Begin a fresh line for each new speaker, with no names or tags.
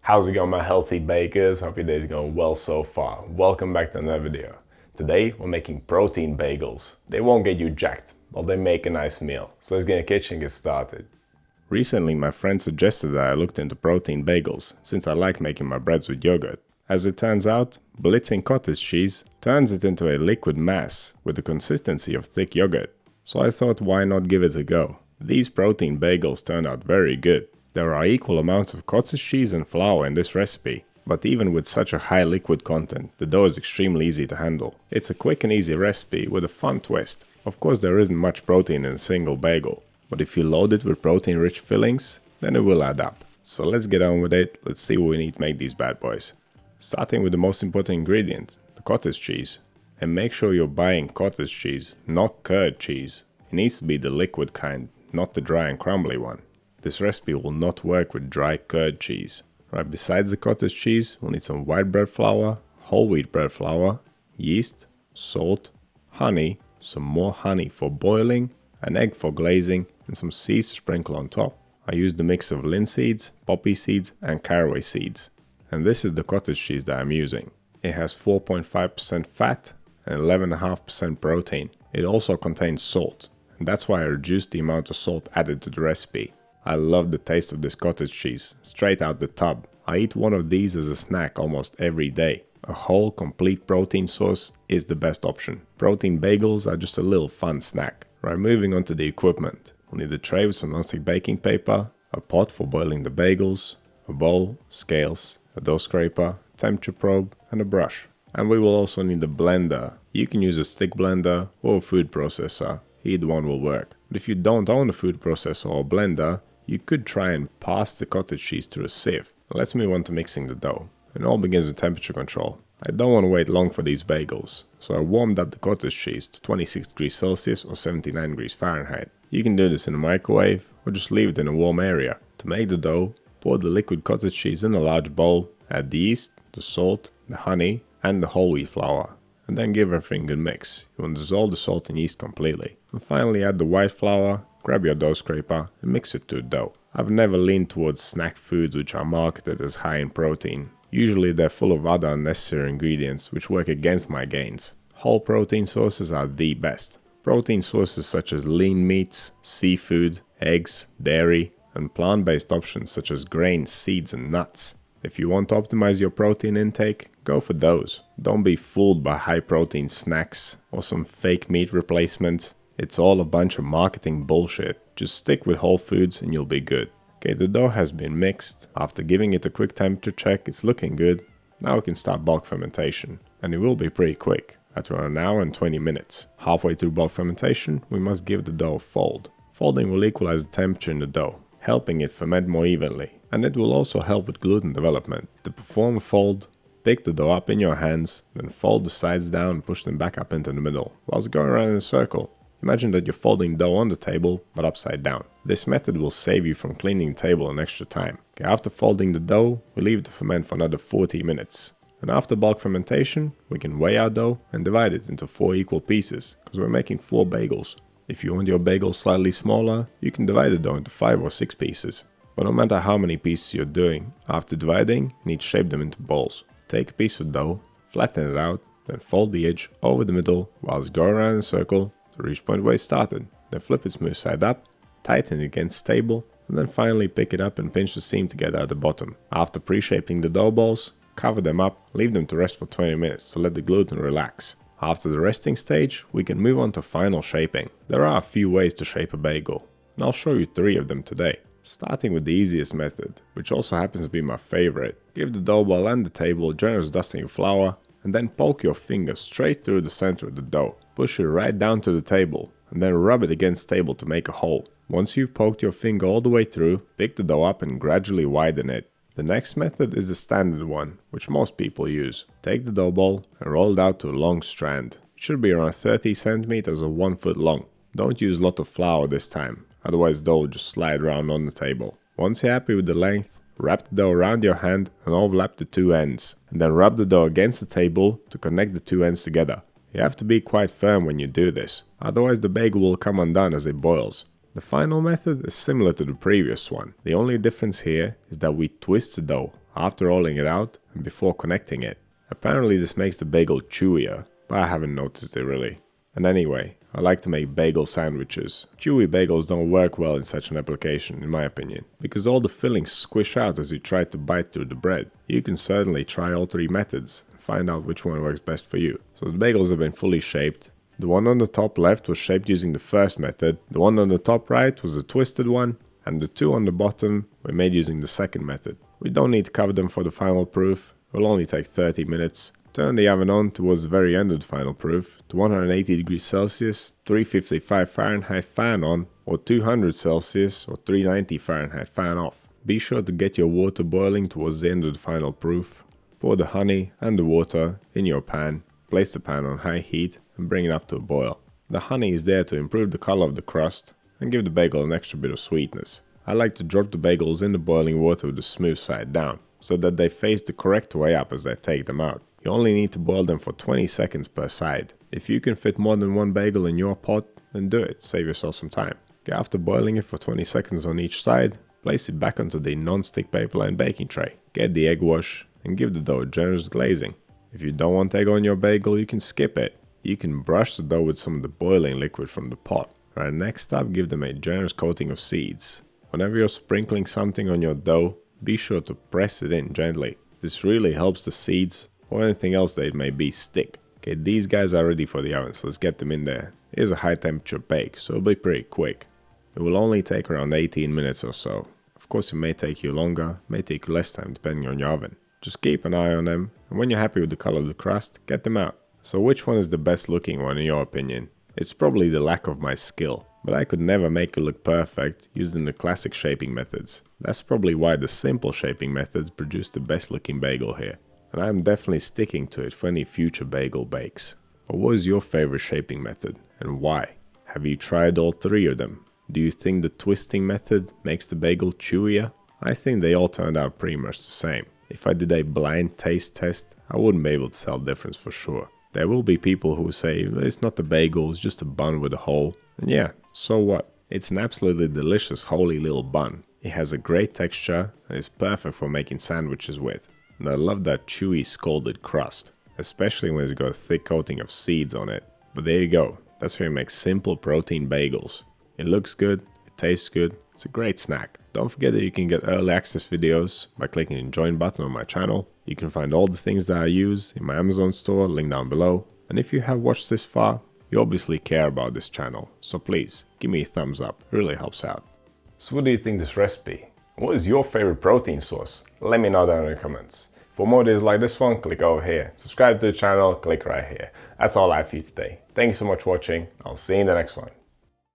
How's it going, my healthy bakers? Hope your day's going well so far. Welcome back to another video. Today we're making protein bagels. They won't get you jacked, but they make a nice meal. So let's get in the kitchen and get started. Recently my friend suggested that I looked into protein bagels, since I like making my breads with yogurt. As it turns out, blitzing cottage cheese turns it into a liquid mass with the consistency of thick yogurt. So I thought, why not give it a go? These protein bagels turned out very good. There are equal amounts of cottage cheese and flour in this recipe, but even with such a high liquid content, the dough is extremely easy to handle. It's a quick and easy recipe with a fun twist. Of course, there isn't much protein in a single bagel, but if you load it with protein-rich fillings, then it will add up. So let's get on with it. Let's see what we need to make these bad boys. Starting with the most important ingredient, the cottage cheese. And make sure you're buying cottage cheese, not curd cheese. It needs to be the liquid kind, not the dry and crumbly one. This recipe will not work with dry curd cheese. Right, besides the cottage cheese, we'll need some white bread flour, whole wheat bread flour, yeast, salt, honey, some more honey for boiling, an egg for glazing, and some seeds to sprinkle on top. I used a mix of linseeds, poppy seeds, and caraway seeds. And this is the cottage cheese that I'm using. It has 4.5% fat and 11.5% protein. It also contains salt, and that's why I reduced the amount of salt added to the recipe. I love the taste of this cottage cheese, straight out the tub. I eat one of these as a snack almost every day. A whole, complete protein source is the best option. Protein bagels are just a little fun snack. Right, moving on to the equipment. We'll need a tray with some non-stick baking paper, a pot for boiling the bagels, a bowl, scales, a dough scraper, temperature probe, and a brush. And we will also need a blender. You can use a stick blender or a food processor. Either one will work. But if you don't own a food processor or blender, you could try and pass the cottage cheese through a sieve. Let's move on to mixing the dough. It all begins with temperature control. I don't want to wait long for these bagels, so I warmed up the cottage cheese to 26 degrees Celsius or 79 degrees Fahrenheit. You can do this in a microwave or just leave it in a warm area. To make the dough, pour the liquid cottage cheese in a large bowl, add the yeast, the salt, the honey, and the whole wheat flour. And then give everything a good mix. You want to dissolve the salt and yeast completely. And finally add the white flour, grab your dough scraper and mix it to a dough. I've never leaned towards snack foods which are marketed as high in protein. Usually they're full of other unnecessary ingredients which work against my gains. Whole protein sources are the best. Protein sources such as lean meats, seafood, eggs, dairy, and plant-based options such as grains, seeds and nuts. If you want to optimize your protein intake, go for those. Don't be fooled by high protein snacks or some fake meat replacements. It's all a bunch of marketing bullshit. Just stick with whole foods and you'll be good. Okay, the dough has been mixed. After giving it a quick temperature check, it's looking good. Now we can start bulk fermentation. And it will be pretty quick, at around an hour and 20 minutes. Halfway through bulk fermentation, we must give the dough a fold. Folding will equalize the temperature in the dough, helping it ferment more evenly. And it will also help with gluten development. To perform a fold, pick the dough up in your hands, then fold the sides down and push them back up into the middle, whilst going around in a circle. Imagine that you're folding dough on the table, but upside down. This method will save you from cleaning the table an extra time. Okay, after folding the dough, we leave it to ferment for another 40 minutes. And after bulk fermentation, we can weigh our dough and divide it into 4 equal pieces, because we're making 4 bagels. If you want your bagels slightly smaller, you can divide the dough into 5 or 6 pieces. But no matter how many pieces you're doing, after dividing, you need to shape them into balls. Take a piece of dough, flatten it out, then fold the edge over the middle whilst going around in a circle to reach point where it started. Then flip it smooth side up, tighten it against the table, and then finally pick it up and pinch the seam together at the bottom. After pre-shaping the dough balls, cover them up, leave them to rest for 20 minutes to let the gluten relax. After the resting stage, we can move on to final shaping. There are a few ways to shape a bagel, and I'll show you 3 of them today. Starting with the easiest method, which also happens to be my favorite. Give the dough ball and the table a generous dusting of flour, and then poke your finger straight through the center of the dough. Push it right down to the table, and then rub it against the table to make a hole. Once you've poked your finger all the way through, pick the dough up and gradually widen it. The next method is the standard one, which most people use. Take the dough ball and roll it out to a long strand. It should be around 30 centimeters or 1 foot long. Don't use a lot of flour this time, otherwise dough will just slide around on the table. Once you're happy with the length, wrap the dough around your hand and overlap the 2 ends, and then rub the dough against the table to connect the 2 ends together. You have to be quite firm when you do this, otherwise the bagel will come undone as it boils. The final method is similar to the previous one. The only difference here is that we twist the dough after rolling it out and before connecting it. Apparently this makes the bagel chewier, but I haven't noticed it really. And anyway, I like to make bagel sandwiches. Chewy bagels don't work well in such an application, in my opinion, because all the fillings squish out as you try to bite through the bread. You can certainly try all three methods and find out which one works best for you. So the bagels have been fully shaped. The one on the top left was shaped using the first method, the one on the top right was a twisted one, and the two on the bottom were made using the second method. We don't need to cover them for the final proof, it will only take 30 minutes. Turn the oven on towards the very end of the final proof, to 180 degrees Celsius, 355 Fahrenheit fan on, or 200 Celsius or 390 Fahrenheit fan off. Be sure to get your water boiling towards the end of the final proof. Pour the honey and the water in your pan, place the pan on high heat and bring it up to a boil. The honey is there to improve the color of the crust and give the bagel an extra bit of sweetness. I like to drop the bagels in the boiling water with the smooth side down, so that they face the correct way up as I take them out. You only need to boil them for 20 seconds per side. If you can fit more than one bagel in your pot, then do it, save yourself some time. Okay, after boiling it for 20 seconds on each side, place it back onto the non-stick paper-lined baking tray. Get the egg wash and give the dough a generous glazing. If you don't want egg on your bagel, you can skip it. You can brush the dough with some of the boiling liquid from the pot. Right, next up, give them a generous coating of seeds. Whenever you're sprinkling something on your dough, be sure to press it in gently. This really helps the seeds or anything else that it may be stick. Okay, these guys are ready for the oven, so let's get them in there. It is a high temperature bake, so it'll be pretty quick. It will only take around 18 minutes or so. Of course it may take you longer, may take you less time depending on your oven. Just keep an eye on them, and when you're happy with the color of the crust, get them out. So which one is the best looking one in your opinion? It's probably the lack of my skill, but I could never make it look perfect using the classic shaping methods. That's probably why the simple shaping methods produce the best looking bagel here. And I'm definitely sticking to it for any future bagel bakes. But what is your favorite shaping method and why? Have you tried all three of them? Do you think the twisting method makes the bagel chewier? I think they all turned out pretty much the same. If I did a blind taste test, I wouldn't be able to tell the difference for sure. There will be people who say it's not a bagel, it's just a bun with a hole. And yeah, so what? It's an absolutely delicious holy little bun. It has a great texture and is perfect for making sandwiches with. And I love that chewy scalded crust, especially when it's got a thick coating of seeds on it. But there you go, that's how you make simple protein bagels. It looks good, it tastes good, it's a great snack. Don't forget that you can get early access videos by clicking the join button on my channel. You can find all the things that I use in my Amazon store, link down below. And if you have watched this far, you obviously care about this channel, so please give me a thumbs up, it really helps out. So what do you think of this recipe? What is your favorite protein source? Let me know down in the comments. For more videos like this one, click over here. Subscribe to the channel, click right here. That's all I have for you today. Thank you so much for watching. I'll see you in the next one.